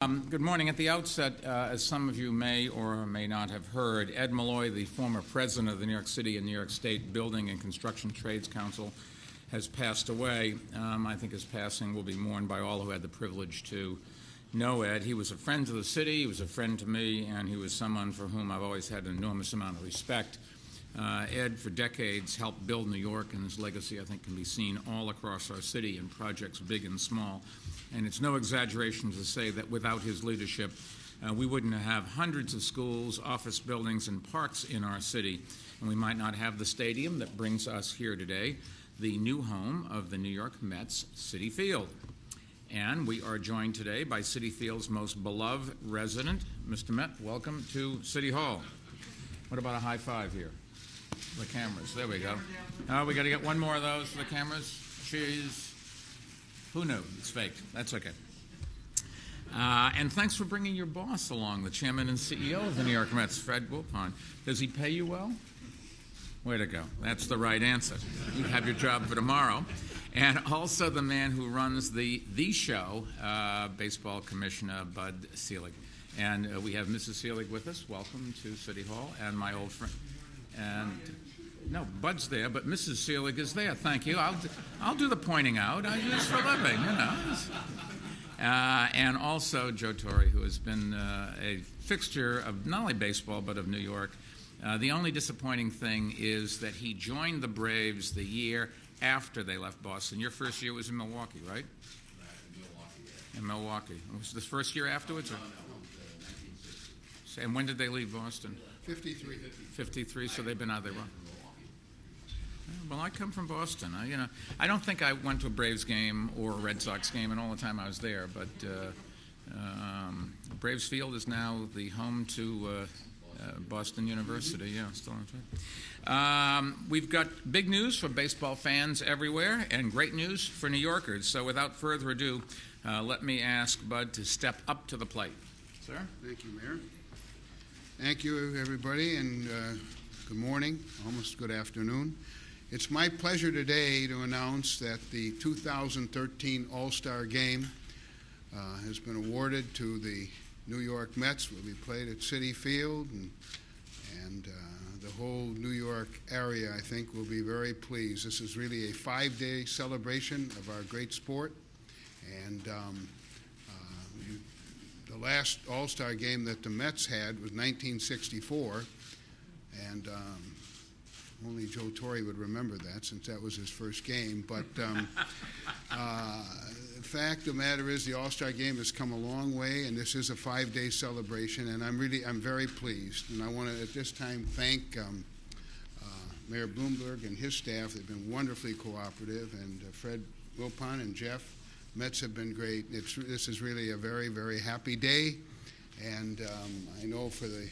Good morning. At the outset, as some of you may or may not have heard, Ed Malloy, the former president of the New York City and New York State Building and Construction Trades Council, has passed away. I think his passing will be mourned by all who had the privilege to know Ed. He was a friend to the city, he was a friend to me, and he was someone for whom I've always had an enormous amount of respect. Ed, for decades, helped build New York, and his legacy, I think, can be seen all across our city in projects big and small. And it's no exaggeration to say that without his leadership, we wouldn't have hundreds of schools, office buildings, and parks in our city, and we might not have the stadium that brings us here today, the new home of the New York Mets, Citi Field. And we are joined today by Citi Field's most beloved resident, Mr. Met. Welcome to City Hall. What about a high five here? The cameras. There we go. Oh, we got to get one more of those for the cameras. Cheese. Who knew? It's fake. That's okay. And thanks for bringing your boss along, the chairman and CEO of the New York Mets, Fred Wilpon. Does he pay you well? Way to go. That's the right answer. You have your job for tomorrow. And also the man who runs the show, Baseball Commissioner Bud Selig. And we have Mrs. Selig with us. Welcome to City Hall. And my old friend. And no, Bud's there, but Mrs. Selig is there. Thank you. I'll do the pointing out. I do this for a living, you know. And also Joe Torre, who has been a fixture of not only baseball but of New York. The only disappointing thing is that he joined the Braves the year after they left Boston. Your first year was in Milwaukee, right? In Milwaukee. Was this first year afterwards? No, 1960. And when did they leave Boston? 53. 53, so they've been out there. Well, I come from Boston. I don't think I went to a Braves game or a Red Sox game in all the time I was there, but Braves Field is now the home to Boston University. Yeah, still on track. We've got big news for baseball fans everywhere and great news for New Yorkers. So without further ado, let me ask Bud to step up to the plate. Sir? Thank you, Mayor. Thank you, everybody, and good morning, almost good afternoon. It's my pleasure today to announce that the 2013 All-Star Game has been awarded to the New York Mets. It will be played at Citi Field, and the whole New York area, I think, will be very pleased. This is really a 5-day celebration of our great sport, and the last All-Star game that the Mets had was 1964, and only Joe Torre would remember that since that was his first game. But the fact of the matter is the All-Star game has come a long way, and this is a 5-day celebration, and I'm very pleased. And I want to at this time thank Mayor Bloomberg and his staff. They've been wonderfully cooperative, and Fred Wilpon and Jeff. Mets have been great. This is really a very, very happy day, and I know for the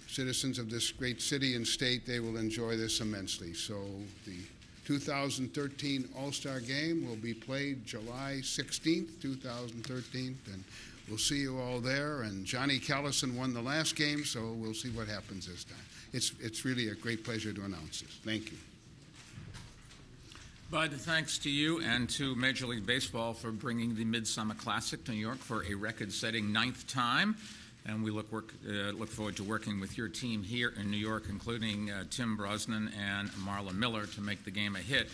citizens of this great city and state, they will enjoy this immensely. So the 2013 All-Star Game will be played July 16th, 2013, and we'll see you all there. And Johnny Callison won the last game, so we'll see what happens this time. It's really a great pleasure to announce this. Thank you. Bud, thanks to you and to Major League Baseball for bringing the Midsummer Classic to New York for a record-setting 9th time. And we look forward to working with your team here in New York, including Tim Brosnan and Marlon Miller, to make the game a hit.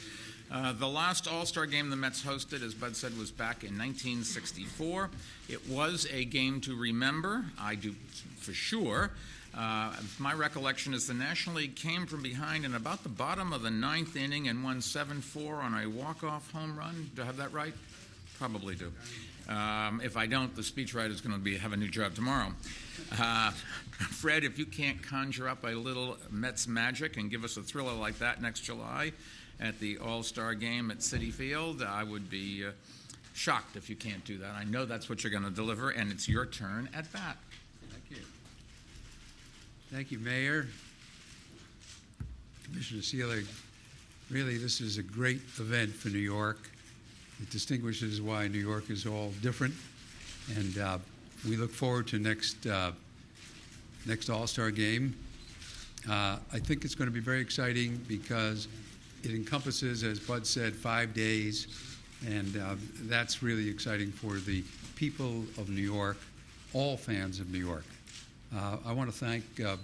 The last All-Star game the Mets hosted, as Bud said, was back in 1964. It was a game to remember, I do for sure. My recollection is the National League came from behind in about the bottom of the 9th inning and won 7-4 on a walk-off home run. Do I have that right? Probably do. If I don't, the speechwriter is going to have a new job tomorrow. Fred, if you can't conjure up a little Mets magic and give us a thriller like that next July at the All-Star Game at Citi Field, I would be shocked if you can't do that. I know that's what you're going to deliver, and it's your turn at bat. Thank you. Thank you, Mayor. Commissioner Selig, really this is a great event for New York. It distinguishes why New York is all different, and we look forward to next All-Star Game. I think it's going to be very exciting because it encompasses, as Bud said, 5 days, and that's really exciting for the people of New York all fans of New York. I want to thank the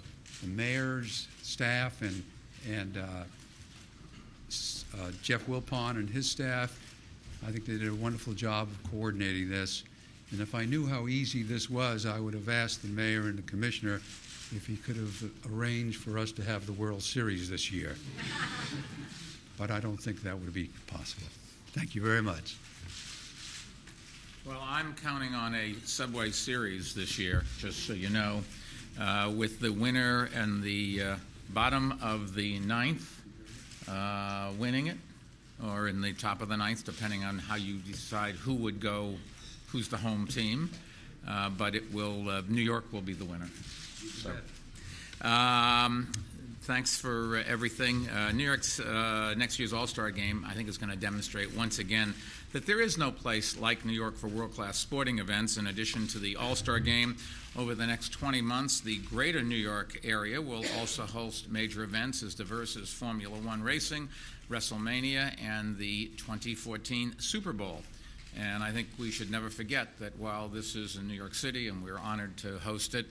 mayor's staff and Jeff Wilpon and his staff. I think they did a wonderful job of coordinating this. And if I knew how easy this was, I would have asked the mayor and the commissioner if he could have arranged for us to have the World Series this year. But I don't think that would be possible. Thank you very much. Well, I'm counting on a Subway Series this year, just so you know, with the winner and the bottom of the ninth winning it, or in the top of the ninth, depending on how you decide who would go, who's the home team. But it will, New York will be the winner. So, thanks for everything. New York's next year's All-Star Game, I think, is going to demonstrate once again that there is no place like New York for world-class sporting events. In addition to the All-Star Game, over the next 20 months, the greater New York area will also host major events as diverse as Formula One racing, WrestleMania, and the 2014 Super Bowl. And I think we should never forget that while this is in New York City and we're honored to host it,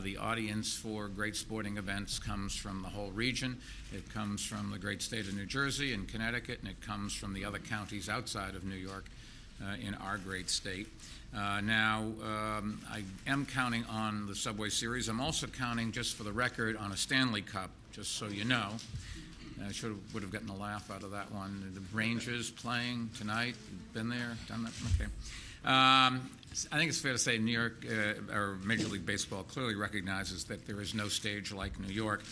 the audience for great sporting events comes from the whole region. It comes from the great state of New Jersey and Connecticut, and it comes from the other counties outside of New York in our great state. Now, I am counting on the Subway Series. I'm also counting, just for the record, on a Stanley Cup, just so you know. I would have gotten a laugh out of that one. The Rangers playing tonight. Been there, done that? Okay. I think it's fair to say New York, or Major League Baseball, clearly recognizes that there is no stage like New York,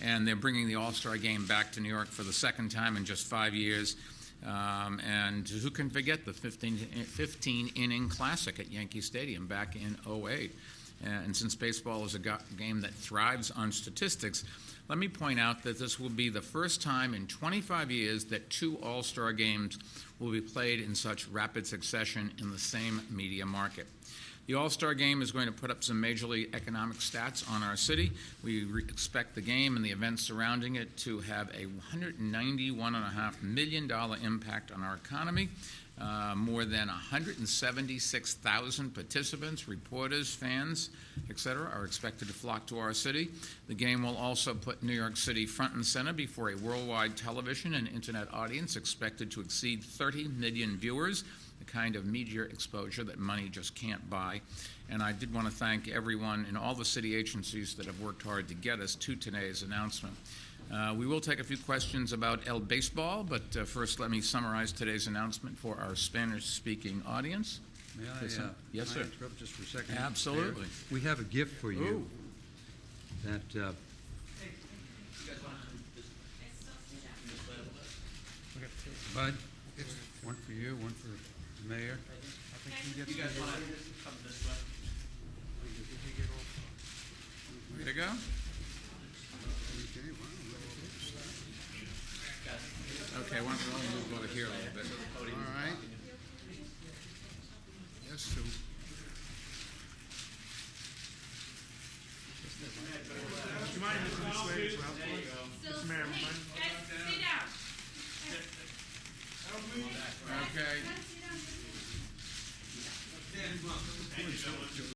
and they're bringing the All-Star Game back to New York for the second time in just 5 years. And who can forget the 15-inning classic at Yankee Stadium back in '08? And since baseball is a game that thrives on statistics, let me point out that this will be the first time in 25 years that 2 All-Star games will be played in such rapid succession in the same media market. The All-Star Game is going to put up some majorly economic stats on our city. We expect the game and the events surrounding it to have a $191.5 million impact on our economy. More than 176,000 participants, reporters, fans, etc., are expected to flock to our city. The game will also put New York City front and center before a worldwide television and internet audience expected to exceed 30 million viewers, the kind of media exposure that money just can't buy. And I did want to thank everyone in all the city agencies that have worked hard to get us to today's announcement. We will take a few questions about El Baseball, but first let me summarize today's announcement for our Spanish-speaking audience. May I, yes, sir. interrupt just for a second? Absolutely. We have a gift for you. Ooh. That Bud, one for you, one for the mayor. You guys want to come this way? Way to go. Okay, why don't we move over here a little bit? All right. Yes, Sue. Do you mind moving this way as well? Mr. Mayor, would you mind? Sit down. Okay. Thank you, gentlemen.